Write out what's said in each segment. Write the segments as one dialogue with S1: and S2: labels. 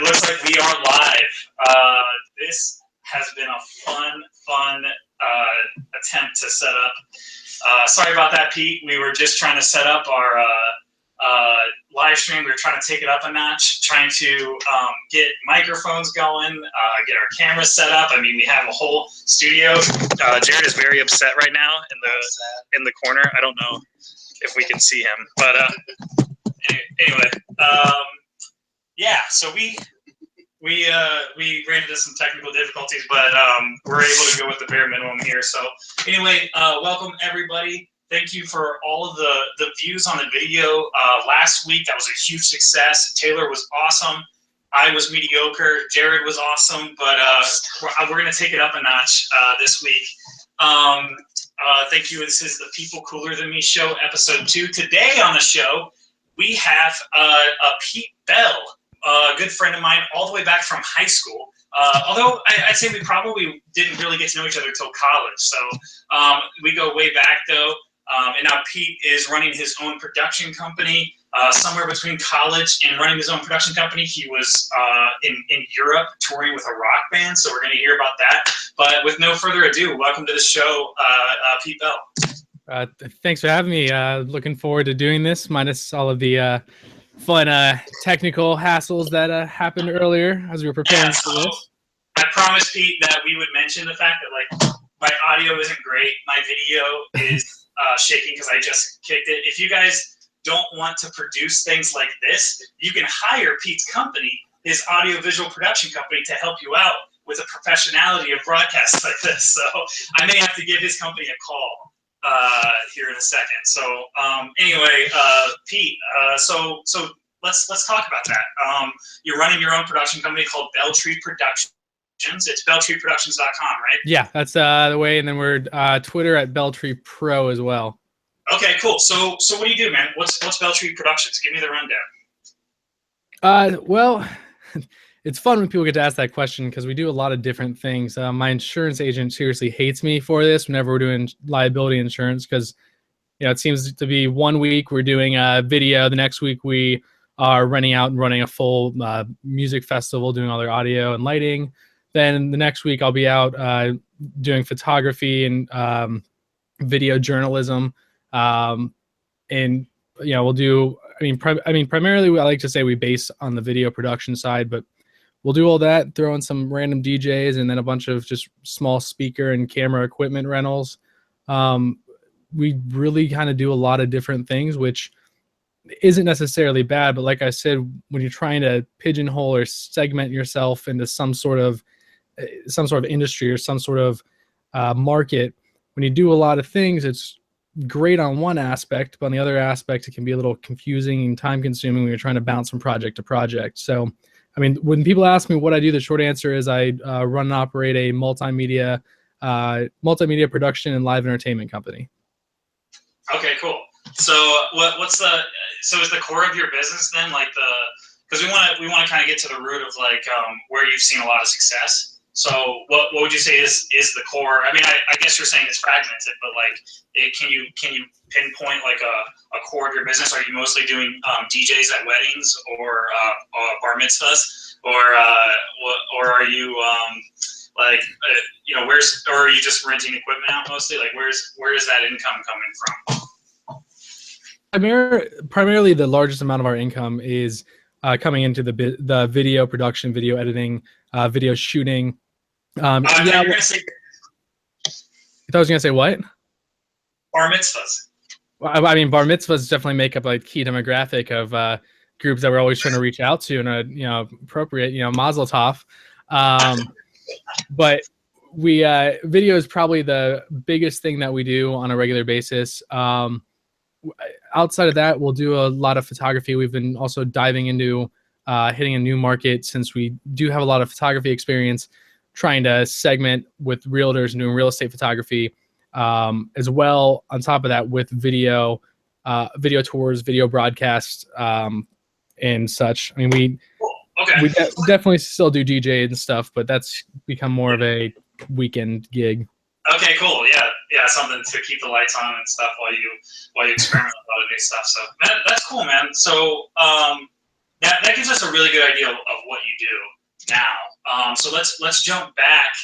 S1: It looks like we are live. This has been a fun attempt to set up. Sorry about that, Pete. We were just trying to set up our live stream. We were trying to take it up a notch, trying to get microphones going, get our cameras set up. I mean, we have a whole studio. Jared is very upset right now in the corner. I don't know if we can see him, but anyway. Yeah, so we ran into some technical difficulties, but we're able to go with the bare minimum here. So anyway, welcome everybody. Thank you for all of the views on the video. Last week, that was a huge success. Taylor was awesome. I was mediocre. Jared was awesome, but we're going to take it up a notch this week. Thank you. This is the People Cooler Than Me show, episode 2. Today on the show, we have Pete Bell, a good friend of mine, all the way back from high school. Although I'd say we probably didn't really get to know each other until college. So we go way back, though. And now Pete is running his own production company. Somewhere between college and running his own production company, he was in Europe touring with a rock band. So we're going to hear about that. But with no further ado, welcome to the show, Pete Bell.
S2: Thanks for having me. Looking forward to doing this, minus all of the fun technical hassles that happened earlier as we were preparing for this.
S1: I promised Pete that we would mention the fact that like my audio isn't great. My video is shaking because I just kicked it. If you guys don't want to produce things like this, you can hire Pete's company, his audiovisual production company, to help you out with the professionality of broadcasts like this. So I may have to give his company a call here in a second. So anyway, Pete, so let's talk about that. You're running your own production company called Belltree Productions. It's belltreeproductions.com, right?
S2: Yeah, that's the way. And then we're Twitter at Belltree Pro as well.
S1: Okay, cool. So what do you do, man? What's Belltree Productions? Give me the rundown.
S2: Well, it's fun when people get to ask that question because we do a lot of different things. My insurance agent seriously hates me for this whenever we're doing liability insurance because, you know, it seems to be 1 week we're doing a video, the next week we are running out and running a full music festival, doing all their audio and lighting. Then the next week I'll be out doing photography and video journalism, and you know we'll do. I mean, primarily I like to say we base on the video production side, but we'll do all that, throw in some random DJs, and then a bunch of just small speaker and camera equipment rentals. We really kind of do a lot of different things, which isn't necessarily bad, but like I said, when you're trying to pigeonhole or segment yourself into some sort of industry or some sort of market, when you do a lot of things, it's great on one aspect, but on the other aspect, it can be a little confusing and time consuming when you're trying to bounce from project to project. So, I mean, when people ask me what I do, the short answer is I run and operate a multimedia production and live entertainment company.
S1: Okay, cool. So so is the core of your business then because we want to kind of get to the root of like where you've seen a lot of success. So what would you say is the core? I mean, I guess you're saying it's fragmented, but like can you pinpoint like a core of your business? Are you mostly doing DJs at weddings or bar mitzvahs, or are you or are you just renting equipment out mostly? Like where is that income coming from?
S2: Primarily, the largest amount of our income is coming into the video production, video editing, video shooting.
S1: I thought you were gonna say.
S2: I thought I was gonna say what?
S1: Bar mitzvahs.
S2: Well, I mean, bar mitzvahs definitely make up a key demographic of groups that we're always trying to reach out to in a appropriate mazel tov. But video is probably the biggest thing that we do on a regular basis. Outside of that, we'll do a lot of photography. We've been also diving into hitting a new market since we do have a lot of photography experience, trying to segment with realtors and doing real estate photography as well. On top of that, with video tours, video broadcasts, and such. I mean, we definitely still do DJ and stuff, but that's become more of a weekend gig.
S1: Okay, cool. Yeah, something to keep the lights on and stuff while you experiment with a lot of new stuff. So that's cool, man. So that gives us a really good idea of what you do now. So let's jump back.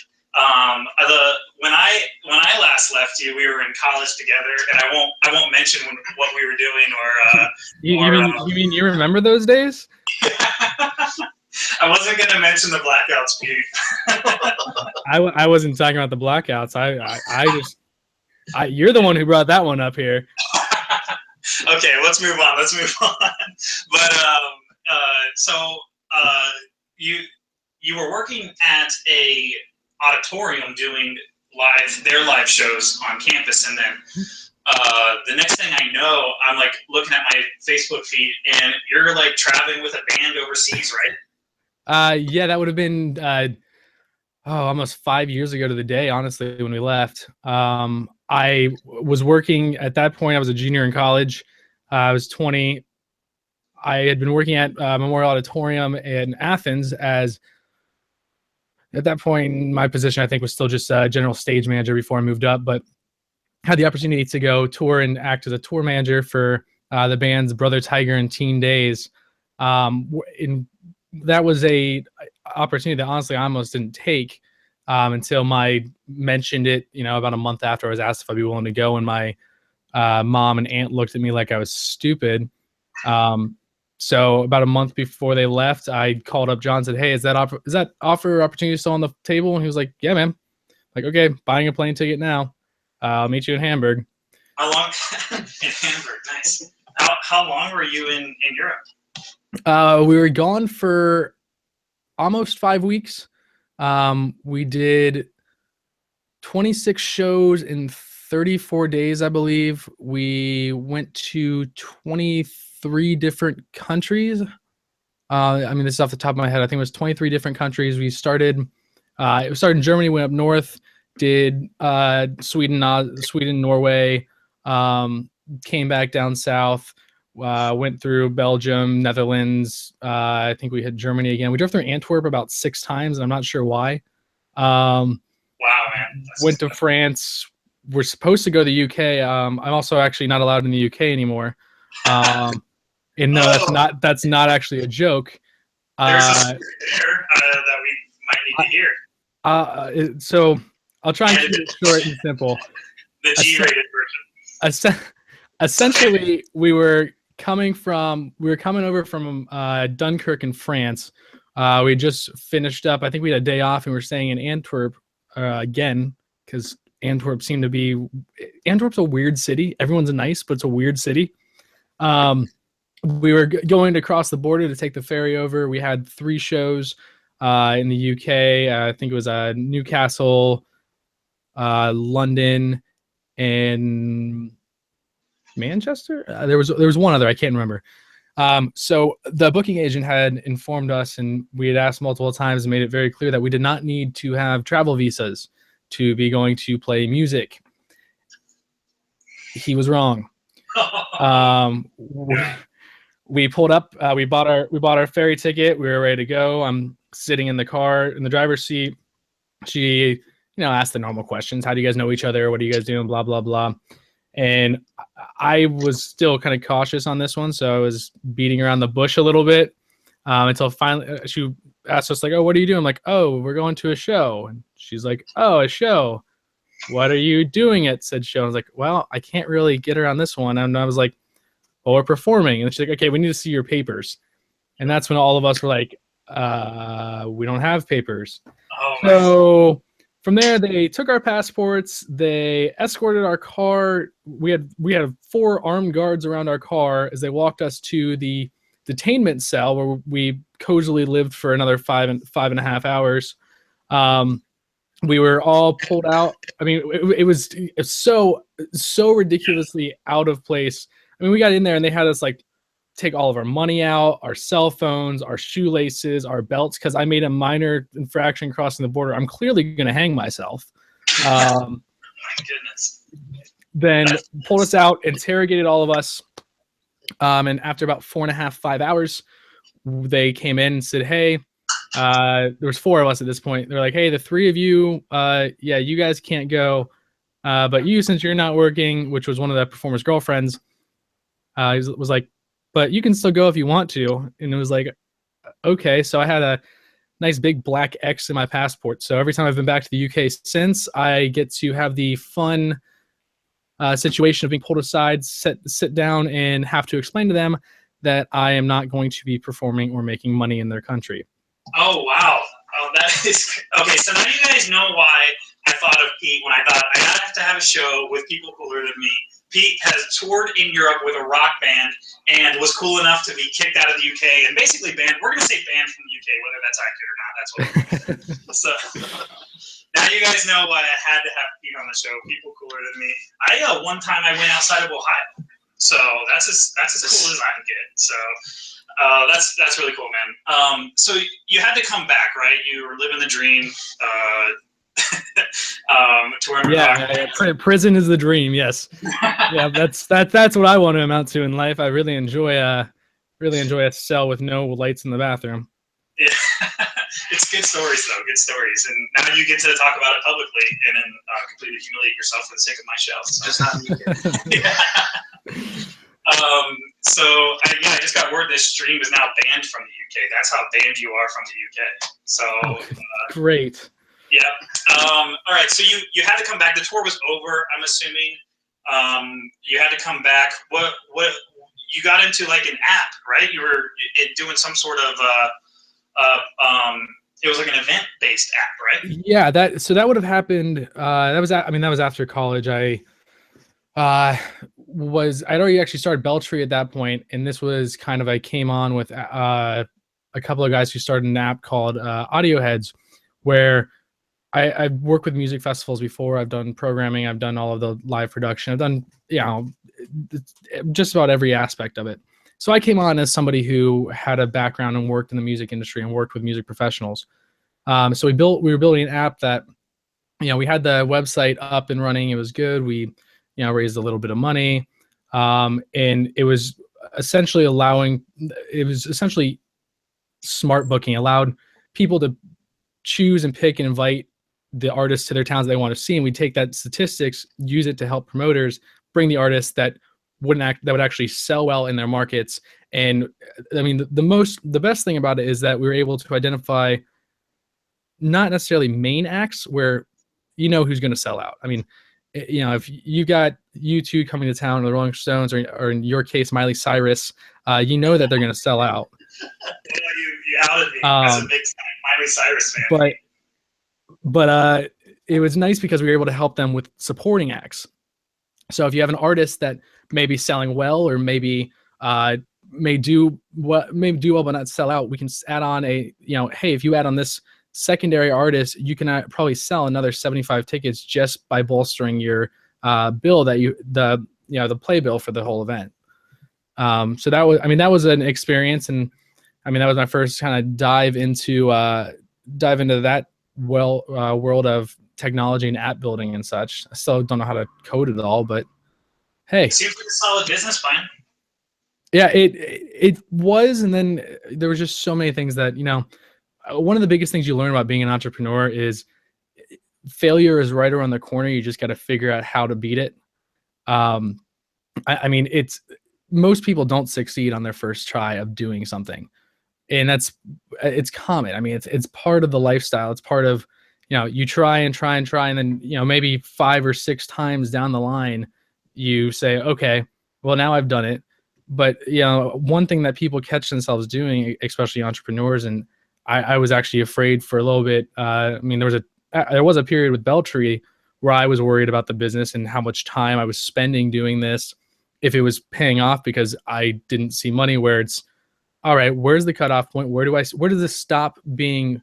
S1: When I last left you, we were in college together, and I won't mention what we were doing or.
S2: You mean you remember those days?
S1: I wasn't going to mention the blackouts, Pete.
S2: I wasn't talking about the blackouts. You're the one who brought that one up here.
S1: Okay, let's move on. But you were working at a auditorium doing their live shows on campus, and then the next thing I know, I'm like looking at my Facebook feed, and you're like traveling with a band overseas, right?
S2: Yeah, that would have been almost 5 years ago to the day, honestly, when we left. I was working at that point. I was a junior in college. I was 20. I had been working at Memorial Auditorium in Athens as, at that point, my position, I think, was still just general stage manager before I moved up, but had the opportunity to go tour and act as a tour manager for the bands Brother Tiger and Teen Days. That was a opportunity that honestly I almost didn't take until my mentioned it, about a month after I was asked if I'd be willing to go, and my mom and aunt looked at me like I was stupid. So about a month before they left, I called up John and said, "Hey, is that offer opportunity still on the table?" And he was like, "Yeah, man." Like, okay, buying a plane ticket now. I'll meet you in Hamburg.
S1: How long in Hamburg? Nice. How long were you in
S2: Europe? We were gone for almost 5 weeks. We did 26 shows in 34 days, I believe. We went to 23 different countries. This is off the top of my head. I think it was 23 different countries. We started in Germany, went up north, did Sweden, Norway, came back down south, went through Belgium, Netherlands. I think we hit Germany again. We drove through Antwerp about 6 times, and I'm not sure why.
S1: Wow, man.
S2: Went to France. We're supposed to go to the UK. I'm also actually not allowed in the UK anymore. And no, that's not actually a joke.
S1: There's a secret there that we might need to hear.
S2: So I'll try and keep it short and simple.
S1: The G-rated version.
S2: Essentially, we were coming over from Dunkirk in France. We just finished up. I think we had a day off, and we were staying in Antwerp again, because Antwerp's a weird city. Everyone's nice, but it's a weird city. We were going to cross the border to take the ferry over. We had 3 shows in the UK. I think it was Newcastle, London, and Manchester. There was one other, I can't remember. So the booking agent had informed us, and we had asked multiple times and made it very clear that we did not need to have travel visas to be going to play music. He was wrong. We pulled up. We bought our ferry ticket. We were ready to go. I'm sitting in the car in the driver's seat. She, asked the normal questions. How do you guys know each other? What are you guys doing? Blah blah blah. And I was still kind of cautious on this one, so I was beating around the bush a little bit until finally she asked us, like, "Oh, what are you doing?" I'm like, "Oh, we're going to a show." And she's like, "Oh, a show. What are you doing at said show?" I was like, "Well, I can't really get her on this one." And I was like, "Well, we're performing." And she's like, "Okay, we need to see your papers." And that's when all of us were like, "We don't have papers."
S1: Oh,
S2: so from there, they took our passports. They escorted our car. We had 4 armed guards around our car as they walked us to the detainment cell, where we cozily lived for another 5.5 hours. We were all pulled out. I mean, it was so ridiculously out of place. I mean, we got in there and they had us like take all of our money out, our cell phones, our shoelaces, our belts, because I made a minor infraction crossing the border. I'm clearly going to hang myself.
S1: My goodness.
S2: Then pulled us out, interrogated all of us. And after about 4.5, 5 hours, they came in and said, "Hey," there was 4 of us at this point. They're like, "Hey, the 3 of you, you guys can't go. But you, since you're not working," which was one of the performer's girlfriends, was like, but you can still go if you want to. And it was like, okay. So I had a nice big black X in my passport. So every time I've been back to the UK since, I get to have the fun situation of being pulled aside, sit down, and have to explain to them that I am not going to be performing or making money in their country.
S1: Oh, wow. Oh, that is okay. So now you guys know why I thought of Pete when I thought I have to have a show with people cooler than me. Pete has toured in Europe with a rock band and was cool enough to be kicked out of the UK and basically banned. We're going to say banned from the UK, whether that's accurate or not. That's what. So now you guys know why I had to have Pete on the show. People cooler than me. One time I went outside of Ohio, so that's as cool as I can get. So. That's really cool, man. So you had to come back, right? You were living the dream.
S2: Prison is the dream. Yes. Yeah, that's what I want to amount to in life. I really enjoy a cell with no lights in the bathroom.
S1: Yeah, it's good stories though. Good stories, and now you get to talk about it publicly and then completely humiliate yourself for the sake of my show. So.
S3: Just not me.
S1: Yeah. I just got word this stream is now banned from the UK. That's how banned you are from the UK. So
S2: great.
S1: Yeah. All right. So you had to come back. The tour was over, I'm assuming. You had to come back. What you got into like an app, right? You were doing some sort of it was like an event-based app, right?
S2: Yeah. That would have happened. That was after college. I'd already actually started Beltree at that point, and this was kind of I came on with a couple of guys who started an app called Audio Heads, where I've worked with music festivals before. I've done programming. I've done all of the live production. I've done just about every aspect of it. So I came on as somebody who had a background and worked in the music industry and worked with music professionals. So we were building an app that, we had the website up and running. It was good. We raised a little bit of money, and it was essentially smart booking, allowed people to choose and pick and invite the artists to their towns they want to see, and we take that statistics, use it to help promoters bring the artists that would actually sell well in their markets. And I mean, the best thing about it is that we were able to identify not necessarily main acts where who's going to sell out. I mean, if you got U2 coming to town, or the Rolling Stones, or in your case, Miley Cyrus, that they're going to sell out.
S1: You outed me as a big Miley Cyrus fan.
S2: But it was nice because we were able to help them with supporting acts. So if you have an artist that may be selling well, or maybe may do well but not sell out, we can add on hey, if you add on this secondary artist, you can probably sell another 75 tickets just by bolstering your bill the play bill for the whole event. So that was an experience, and that was my first kind of dive into that world of technology and app building and such. I still don't know how to code it all, but hey,
S1: it seems like a solid business plan.
S2: Yeah, it was, and then there was just so many things that one of the biggest things you learn about being an entrepreneur is failure is right around the corner. You just got to figure out how to beat it. It's most people don't succeed on their first try of doing something, and it's common. It's part of the lifestyle. It's part of, you try and try and try, and then, maybe 5 or 6 times down the line, you say, okay, well, now I've done it. But, one thing that people catch themselves doing, especially entrepreneurs, and I was actually afraid for a little bit. There was a period with Beltree where I was worried about the business and how much time I was spending doing this, if it was paying off, because I didn't see money. Where it's, all right, where's the cutoff point? Where does this stop being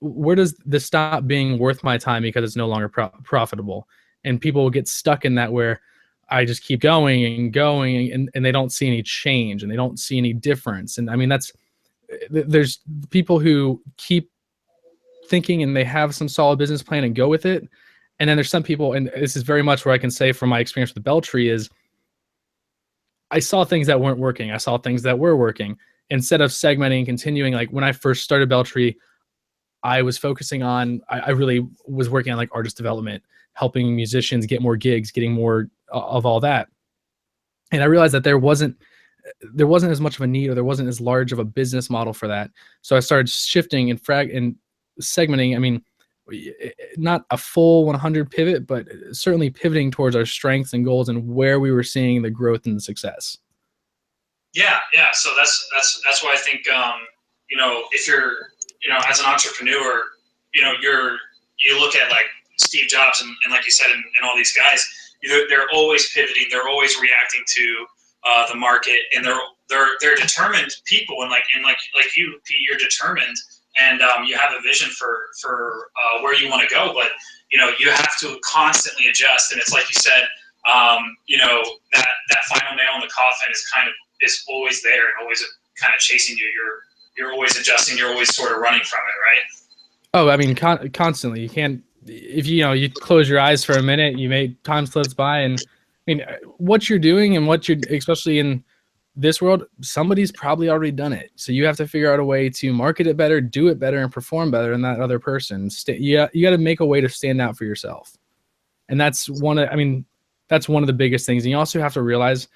S2: worth my time because it's no longer profitable? And people will get stuck in that, where I just keep going and going, and they don't see any change, and they don't see any difference. And there's people who keep thinking and they have some solid business plan and go with it. And then there's some people, and this is very much where I can say from my experience with Beltree, is I saw things that weren't working. I saw things that were working. Instead of segmenting and continuing, like when I first started Beltree, I was focusing on, I really was working on like artist development, helping musicians get more gigs, getting more of all that. And I realized that there wasn't there wasn't as much of a need, or there wasn't as large of a business model for that. So I started shifting and segmenting. I mean, not a full 100 pivot, but certainly pivoting towards our strengths and goals and where we were seeing the growth and the success.
S1: Yeah. So that's why I think, if you're, as an entrepreneur, you look at like Steve Jobs and like you said, and all these guys, they're always pivoting. They're always reacting to the market, and they're determined people, and like you, Pete, you're determined, and you have a vision for where you want to go, but you have to constantly adjust. And it's like you said, that final nail in the coffin is always there and always kind of chasing you. You're always adjusting. You're always sort of running from it, right?
S2: Oh, I mean, constantly. You can't, if you close your eyes for a minute, you make time slips by, and I mean, what you're doing and what you're, especially in this world, somebody's probably already done it. So you have to figure out a way to market it better, do it better, and perform better than that other person. You got to make a way to stand out for yourself. And that's one of the biggest things. And you also have to realize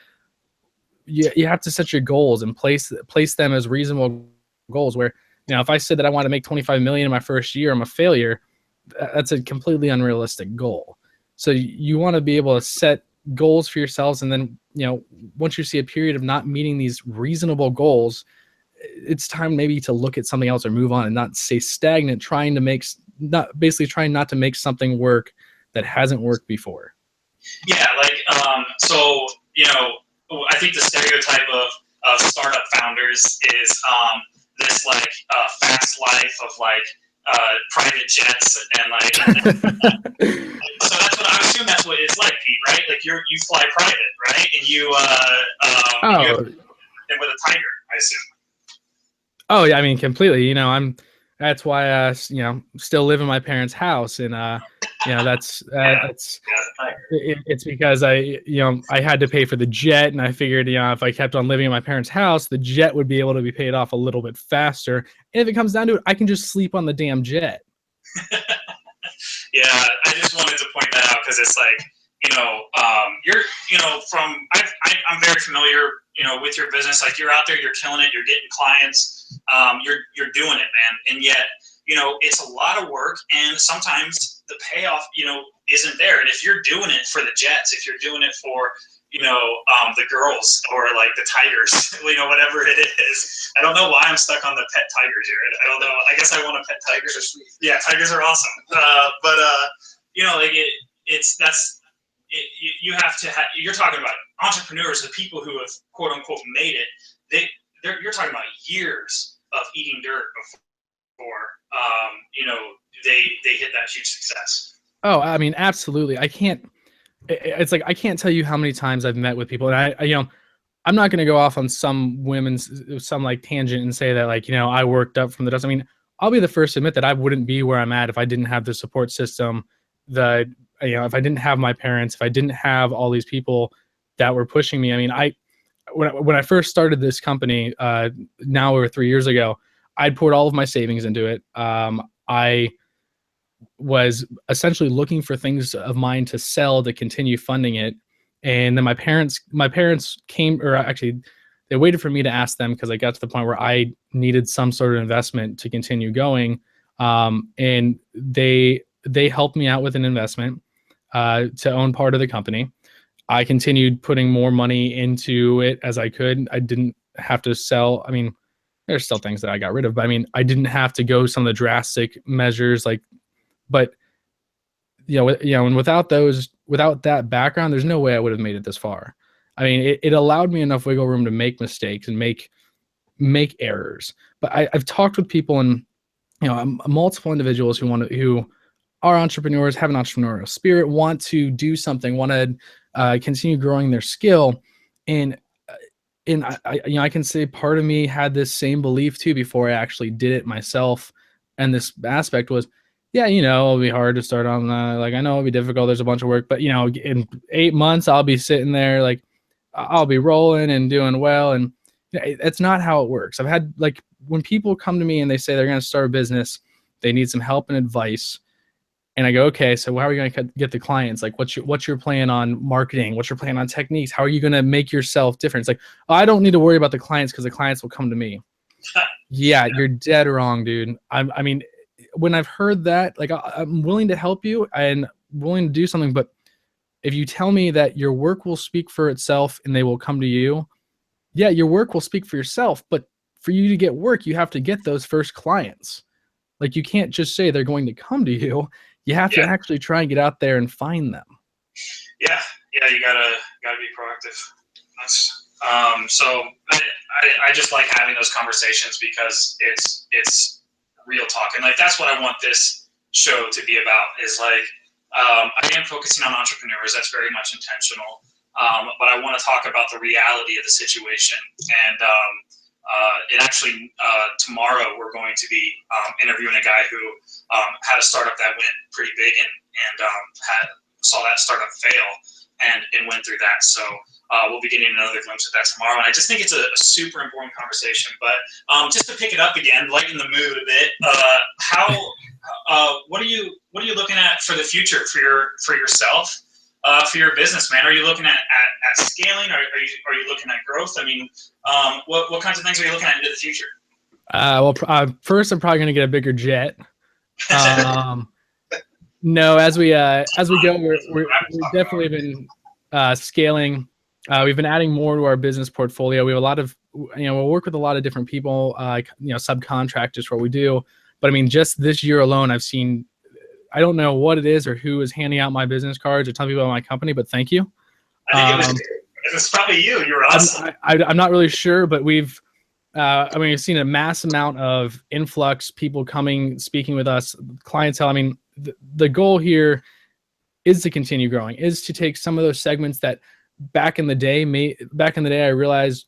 S2: you have to set your goals and place them as reasonable goals, where, if I said that I want to make 25 million in my first year, I'm a failure. That's a completely unrealistic goal. So you want to be able to set goals for yourselves, and then once you see a period of not meeting these reasonable goals, it's time maybe to look at something else or move on and not stay stagnant, trying not to make something work that hasn't worked before.
S1: Yeah, so I think the stereotype of startup founders is this fast life of private jets and so I assume that's what it's like, Pete, right? Like you fly private, right? And you and with a Tiger, I assume.
S2: Oh yeah, I mean, completely. That's why still live in my parents' house, and it's because I had to pay for the jet, and I figured if I kept on living in my parents' house, the jet would be able to be paid off a little bit faster. And if it comes down to it, I can just sleep on the damn jet.
S1: Yeah, I just wanted to point that out because it's like, I'm very familiar, with your business. Like you're out there, you're killing it, you're getting clients, you're doing it, man. And yet, it's a lot of work, and sometimes the payoff, isn't there. And if you're doing it for the jets, if you're doing it for, the girls or like the tigers, whatever it is. I don't know why I'm stuck on the pet tigers here. I don't know. I guess I want a pet tiger. Yeah, tigers are awesome. You have to have. You're talking about entrepreneurs, the people who have quote unquote made it. You're talking about years of eating dirt before they hit that huge success.
S2: Oh, I mean, absolutely. It's like I can't tell you how many times I've met with people, and I'm not going to go off on some tangent and say that I worked up from the dust. I mean, I'll be the first to admit that I wouldn't be where I'm at if I didn't have the support system, if I didn't have my parents, if I didn't have all these people that were pushing me. I mean, when I first started this company, now over 3 years ago, I'd poured all of my savings into it. I was essentially looking for things of mine to sell to continue funding it. And then my parents came, or actually they waited for me to ask them, because I got to the point where I needed some sort of investment to continue going. And they helped me out with an investment to own part of the company. I continued putting more money into it as I could. I didn't have to sell. I mean, there's still things that I got rid of, but I mean, I didn't have to go some of the drastic measures but and without that background, there's no way I would have made it this far. I mean, it allowed me enough wiggle room to make mistakes and make errors. But I've talked with people, and multiple individuals who are entrepreneurs, have an entrepreneurial spirit, want to do something, want to continue growing their skill, and I can say part of me had this same belief too before I actually did it myself. And this aspect was, yeah, it'll be hard to start on I know it'll be difficult. There's a bunch of work, but in 8 months I'll be sitting there, I'll be rolling and doing well. And it's not how it works. I've had when people come to me and they say they're going to start a business, they need some help and advice. And I go, okay, so how are you going to get the clients? Like, what's your plan on marketing? What's your plan on techniques? How are you going to make yourself different? It's like, oh, I don't need to worry about the clients because the clients will come to me. Yeah, you're dead wrong, dude. I mean, when I've heard that, like, I'm willing to help you and willing to do something, but if you tell me that your work will speak for itself and they will come to you, yeah, your work will speak for yourself, but for you to get work, you have to get those first clients. Like, you can't just say they're going to come to you. You have to actually try and get out there and find them.
S1: Yeah, you gotta be proactive. That's so I just like having those conversations because it's real talk, and like that's what I want this show to be about. Is like I am focusing on entrepreneurs. That's very much intentional, but I want to talk about the reality of the situation. And actually tomorrow we're going to be interviewing a guy who had a startup that went pretty big and saw that startup fail and went through that. So we'll be getting another glimpse of that tomorrow. And I just think it's a super important conversation. But just to pick it up again, lighten the mood a bit. What are you looking at for the future for yourself? For your business, man? Are you looking at scaling? Are you looking at growth? I mean, what kinds of things are you looking at into the future?
S2: First, I'm probably going to get a bigger jet. No, as we go, we've definitely been scaling. We've been adding more to our business portfolio. We have a lot of, we'll work with a lot of different people, subcontractors for what we do. But I mean, just this year alone, I've seen, I don't know what it is or who is handing out my business cards or telling people about my company, but thank you.
S1: I think it was probably you. You're awesome.
S2: I'm not really sure, but we've seen a mass amount of influx, people coming, speaking with us, clientele. I mean, the goal here is to continue growing, is to take some of those segments that back in the day I realized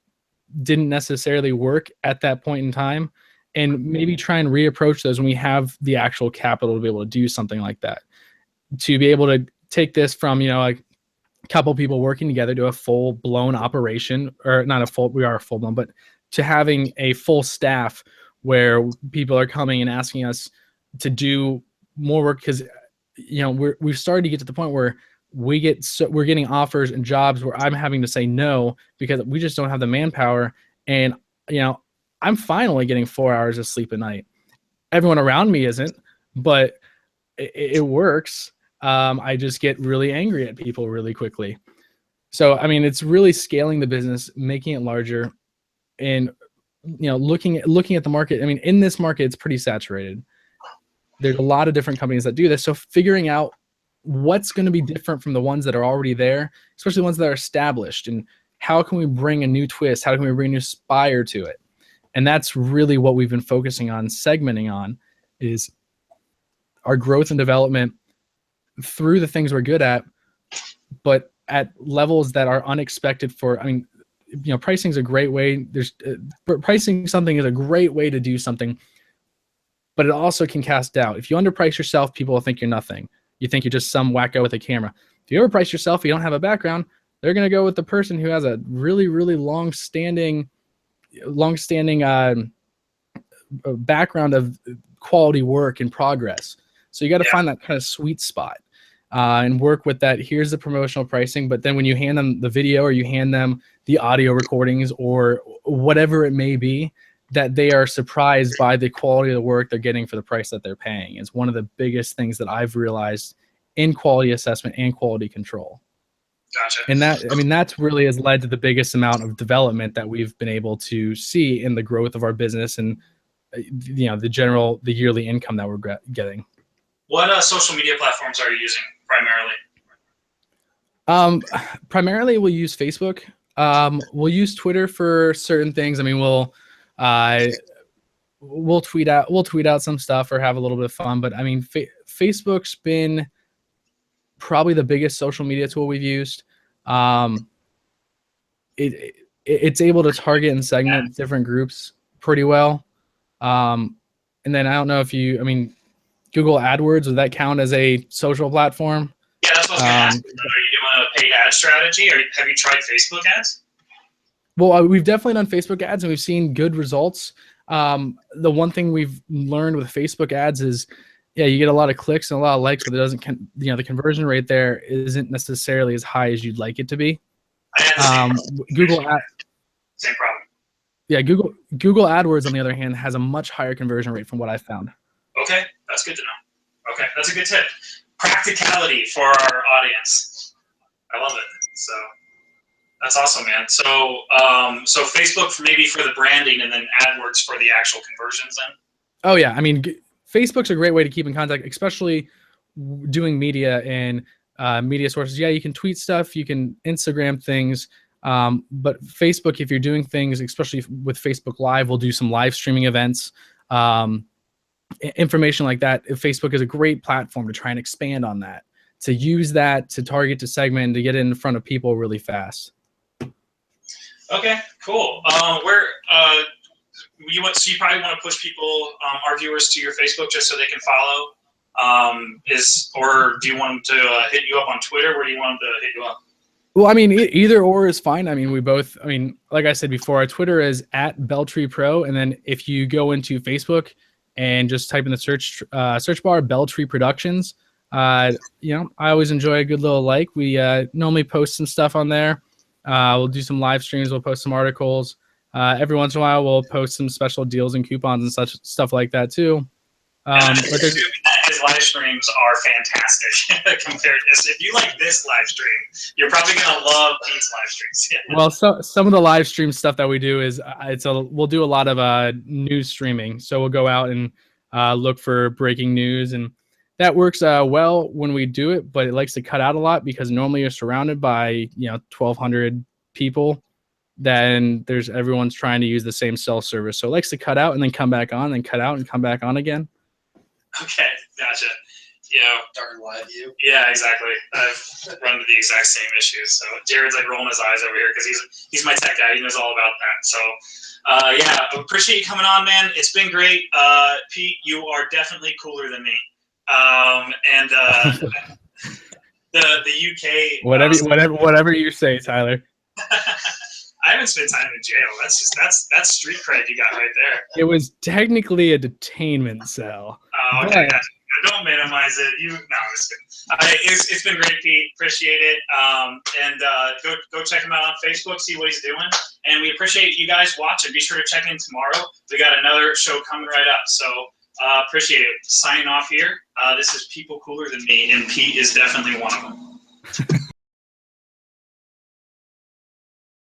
S2: didn't necessarily work at that point in time, and maybe try and reapproach those when we have the actual capital to be able to do something like that, to be able to take this from, a couple people working together to a full-blown operation, or we are a full-blown, but to having a full staff where people are coming and asking us to do more work, because we've started to get to the point where we're getting offers and jobs where I'm having to say no because we just don't have the manpower. And I'm finally getting 4 hours of sleep a night. Everyone around me isn't, but it works. I just get really angry at people really quickly. So, I mean, it's really scaling the business, making it larger, and looking at the market. I mean, in this market, it's pretty saturated. There's a lot of different companies that do this. So figuring out what's going to be different from the ones that are already there, especially the ones that are established, and how can we bring a new twist? How can we bring a new spire to it? And that's really what we've been focusing on, segmenting on, is our growth and development through the things we're good at, but at levels that are unexpected pricing is a great way. Pricing something is a great way to do something, but it also can cast doubt. If you underprice yourself, people will think you're nothing. You think you're just some wacko with a camera. If you overprice yourself, you don't have a background, they're going to go with the person who has a really, really long-standing background of quality work in progress. So you got to find that kind of sweet spot and work with that. Here's the promotional pricing, but then when you hand them the video or you hand them the audio recordings or whatever it may be, that they are surprised by the quality of the work they're getting for the price that they're paying. Is one of the biggest things that I've realized in quality assessment and quality control.
S1: Gotcha.
S2: And that's really has led to the biggest amount of development that we've been able to see in the growth of our business and the yearly income that we're getting.
S1: What social media platforms are you using primarily?
S2: Primarily we'll use Facebook. We'll use Twitter for certain things. I mean, we'll tweet out some stuff or have a little bit of fun, but I mean, Facebook's been probably the biggest social media tool we've used. It's able to target and segment different groups pretty well. And then I don't know if Google AdWords, would that count as a social platform?
S1: Yeah, that's what I was going to ask. Are you doing a paid ad strategy, or have you tried Facebook ads?
S2: Well, we've definitely done Facebook ads and we've seen good results. The one thing we've learned with Facebook ads is Yeah, you get a lot of clicks and a lot of likes, but it doesn't, the conversion rate there isn't necessarily as high as you'd like it to be.
S1: I had the same same problem.
S2: Yeah, Google AdWords on the other hand has a much higher conversion rate from what I found.
S1: Okay, that's good to know. Okay, that's a good tip. Practicality for our audience. I love it. So that's awesome, man. So so Facebook maybe for the branding, and then AdWords for the actual conversions then?
S2: Oh yeah, I mean, Facebook's a great way to keep in contact, especially doing media and media sources. Yeah, you can tweet stuff, you can Instagram things, but Facebook, if you're doing things, especially with Facebook Live, we'll do some live streaming events, information like that. Facebook is a great platform to try and expand on that, to use that to target, to segment, to get in front of people really fast.
S1: Okay, cool. So you probably want to push people, our viewers, to your Facebook just so they can follow. Or do you want them to hit you up on Twitter? Where do you want them to hit you up?
S2: Well, I mean, either or is fine. I mean, like I said before, our Twitter is @BelltreePro, and then if you go into Facebook and just type in the search bar Belltree Productions, I always enjoy a good little like. We normally post some stuff on there. We'll do some live streams. We'll post some articles. Every once in a while, we'll post some special deals and coupons and such stuff like that too.
S1: His live streams are fantastic compared to if you like this live stream, you're probably gonna love Pete's live streams.
S2: Well, some of the live stream stuff that we do is we'll do a lot of news streaming. So we'll go out and look for breaking news, and that works well when we do it, but it likes to cut out a lot because normally you're surrounded by 1,200 people. Then everyone's trying to use the same cell service, so it likes to cut out and then come back on, and cut out and come back on again.
S1: Okay, gotcha.
S3: Dark and light view.
S1: Yeah, exactly. I've run into the exact same issues. So Jared's like rolling his eyes over here because he's my tech guy. He knows all about that. So I appreciate you coming on, man. It's been great. Pete, you are definitely cooler than me. And the UK.
S2: Whatever you say, Tyler.
S1: I haven't spent time in jail. That's street cred you got right there.
S2: It was technically a detainment cell.
S1: Oh, okay. Gotcha. Don't minimize it. It's been great, Pete. Appreciate it. And go check him out on Facebook. See what he's doing. And we appreciate you guys watching. Be sure to check in tomorrow. We got another show coming right up. So appreciate it. Signing off here. This is People Cooler Than Me, and Pete is definitely one of them.